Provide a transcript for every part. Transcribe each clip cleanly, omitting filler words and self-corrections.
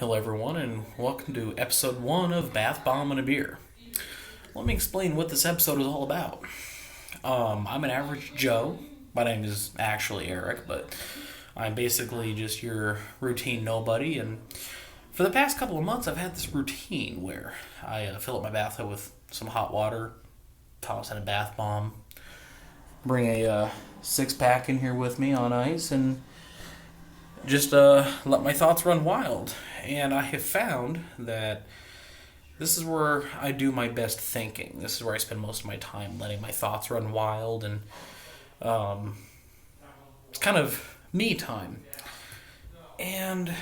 Hello, everyone, and welcome to episode 1 of Bath Bomb and a Beer. Let me explain what this episode is all about. I'm an average Joe. My name is actually Eric, but I'm basically just your routine nobody. And for the past couple of months, I've had this routine where I fill up my bathtub with some hot water, toss in a bath bomb, bring a six-pack in here with me on ice, and just let my thoughts run wild. And I have found that this is where I do my best thinking. This is where I spend most of my time, letting my thoughts run wild, and it's kind of me time. And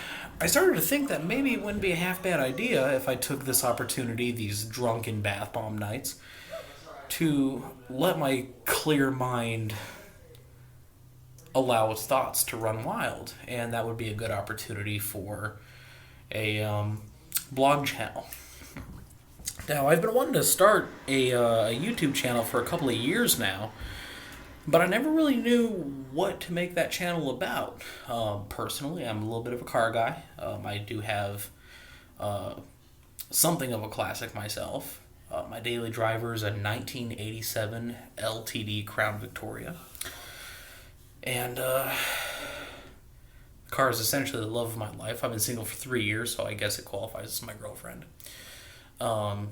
I started to think that maybe it wouldn't be a half bad idea if I took this opportunity, these drunken bath bomb nights, to let my clear mind allow its thoughts to run wild. And that would be a good opportunity for a blog channel. Now, I've been wanting to start a YouTube channel for a couple of years now, but I never really knew what to make that channel about. Personally, I'm a little bit of a car guy. I do have something of a classic myself. My daily driver is a 1987 LTD Crown Victoria. And the car is essentially the love of my life. I've been single for 3 years, so I guess it qualifies as my girlfriend. I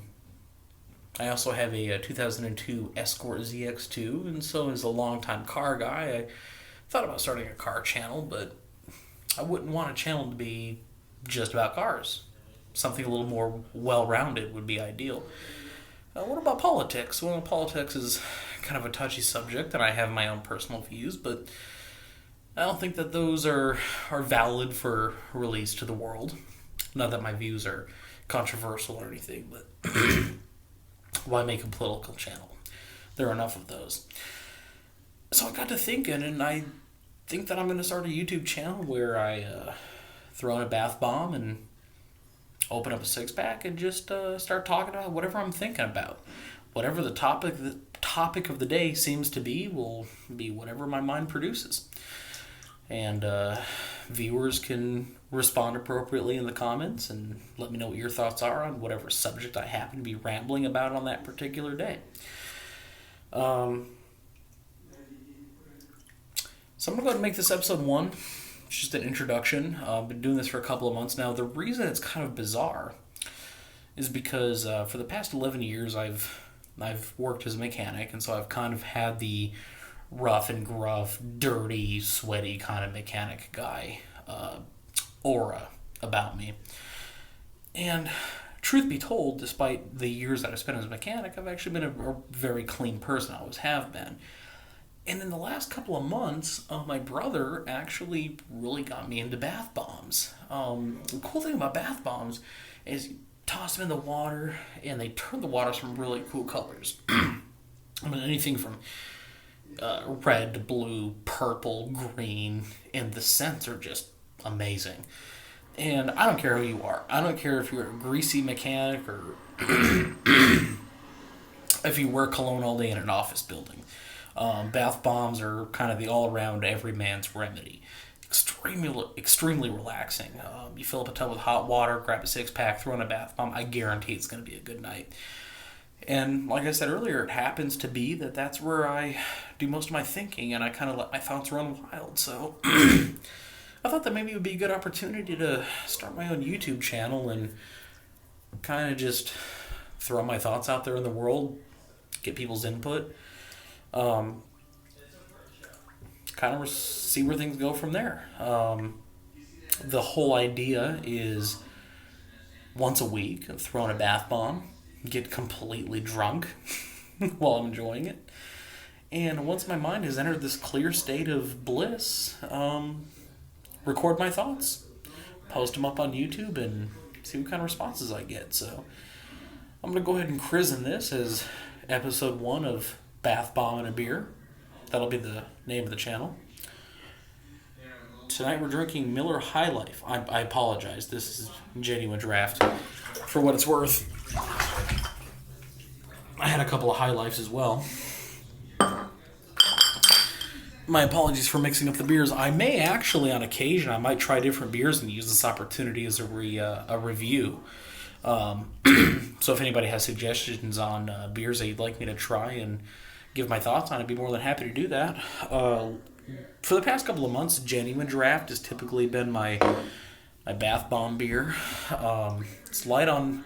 also have a 2002 Escort ZX2, and so as a longtime car guy, I thought about starting a car channel, but I wouldn't want a channel to be just about cars. Something a little more well-rounded would be ideal. What about politics? Well, politics is kind of a touchy subject, and I have my own personal views, but I don't think that those are valid for release to the world. Not that my views are controversial or anything, but why make a political channel? There are enough of those. So I got to thinking, and I think that I'm going to start a YouTube channel where I throw in a bath bomb and open up a six-pack and just start talking about whatever I'm thinking about. Whatever the topic of the day seems to be will be whatever my mind produces. And viewers can respond appropriately in the comments and let me know what your thoughts are on whatever subject I happen to be rambling about on that particular day. So I'm going to go ahead and make this episode 1. It's just an introduction. I've been doing this for a couple of months now. The reason it's kind of bizarre is because for the past 11 years I've worked as a mechanic, and so I've kind of had the rough and gruff, dirty, sweaty kind of mechanic guy aura about me. And truth be told, despite the years that I've spent as a mechanic, I've actually been a very clean person. I always have been. And in the last couple of months, my brother actually really got me into bath bombs. The cool thing about bath bombs is you toss them in the water, and they turn the water some really cool colors. I mean, anything from red, blue, purple, green, and the scents are just amazing. And I don't care who you are. I don't care if you're a greasy mechanic or if you wear cologne all day in an office building. Bath bombs are kind of the all-around everyman's remedy. Extremely relaxing. You fill up a tub with hot water, grab a six-pack, throw in a bath bomb. I guarantee it's going to be a good night. And like I said earlier, it happens to be that that's where I do most of my thinking, and I kind of let my thoughts run wild. So I thought that maybe it would be a good opportunity to start my own YouTube channel and kind of just throw my thoughts out there in the world, get people's input. Kind of see where things go from there. The whole idea is once a week, throw in a bath bomb, get completely drunk while I'm enjoying it. And once my mind has entered this clear state of bliss, record my thoughts, post them up on YouTube, and see what kind of responses I get. So I'm going to go ahead and christen this as episode 1 of Bath Bomb and a Beer. That'll be the name of the channel. Tonight we're drinking Miller High Life. I apologize. This is genuine draft. For what it's worth, I had a couple of High Lifes as well. My apologies for mixing up the beers. I may actually, on occasion, I might try different beers and use this opportunity as a review. Um, so if anybody has suggestions on beers that you'd like me to try and give my thoughts on, I'd be more than happy to do that. For the past couple of months, Genuine Draft has typically been my bath bomb beer. It's light on.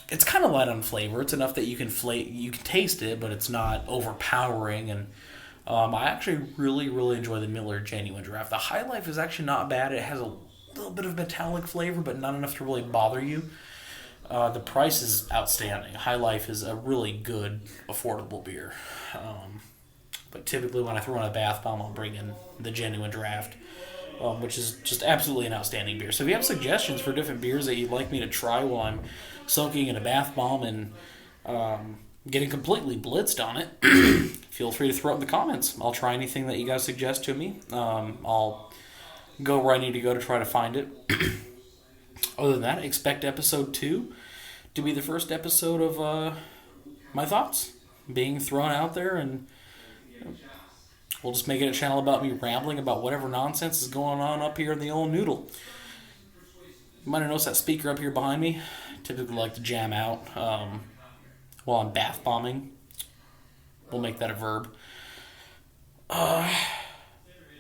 It's kind of light on flavor. It's enough that you can taste it, but it's not overpowering. And I actually really enjoy the Miller Genuine Draft. The High Life is actually not bad. It has a little bit of metallic flavor, but not enough to really bother you. The price is outstanding. High Life is a really good, affordable beer. But typically, when I throw in a bath bomb, I'll bring in the Genuine Draft, which is just absolutely an outstanding beer. So if you have suggestions for different beers that you'd like me to try while I'm soaking in a bath bomb and getting completely blitzed on it, feel free to throw it in the comments. I'll try anything that you guys suggest to me. I'll go where I need to go to try to find it. Other than that, expect episode 2 to be the first episode of my thoughts being thrown out there, and we'll just make it a channel about me rambling about whatever nonsense is going on up here in the old noodle. You might have noticed that speaker up here behind me. Typically like to jam out while I'm bath bombing. We'll make that a verb. I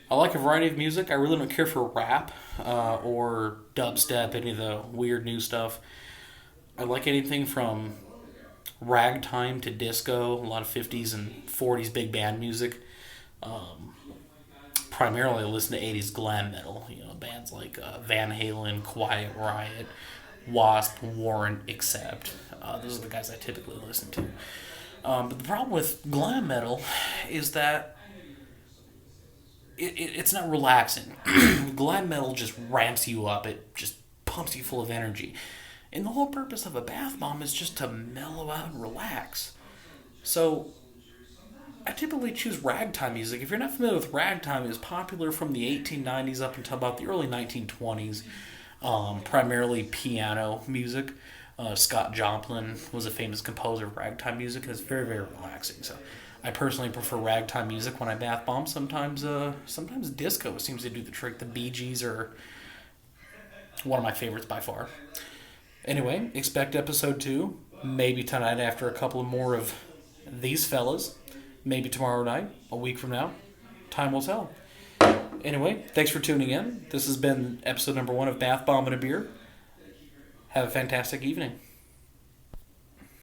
like a variety of music. I really don't care for rap or dubstep, any of the weird new stuff. I like anything from ragtime to disco, a lot of 50s and 40s big band music. Primarily I listen to 80s glam metal, bands like Van Halen, Quiet Riot, Wasp, Warrant, Accept. Those are the guys I typically listen to. But the problem with glam metal is that it's not relaxing. Glam metal just ramps you up. It just pumps you full of energy. And the whole purpose of a bath bomb is just to mellow out and relax. So I typically choose ragtime music. If you're not familiar with ragtime, it was popular from the 1890s up until about the early 1920s. Primarily piano music. Scott Joplin was a famous composer of ragtime music. It's very relaxing. So I personally prefer ragtime music when I bath bomb. Sometimes disco seems to do the trick. The Bee Gees are one of my favorites by far. Anyway, expect episode 2. Maybe tonight after a couple more of these fellas. Maybe tomorrow night, a week from now. Time will tell. Anyway, thanks for tuning in. This has been episode number 1 of Bath Bomb and a Beer. Have a fantastic evening.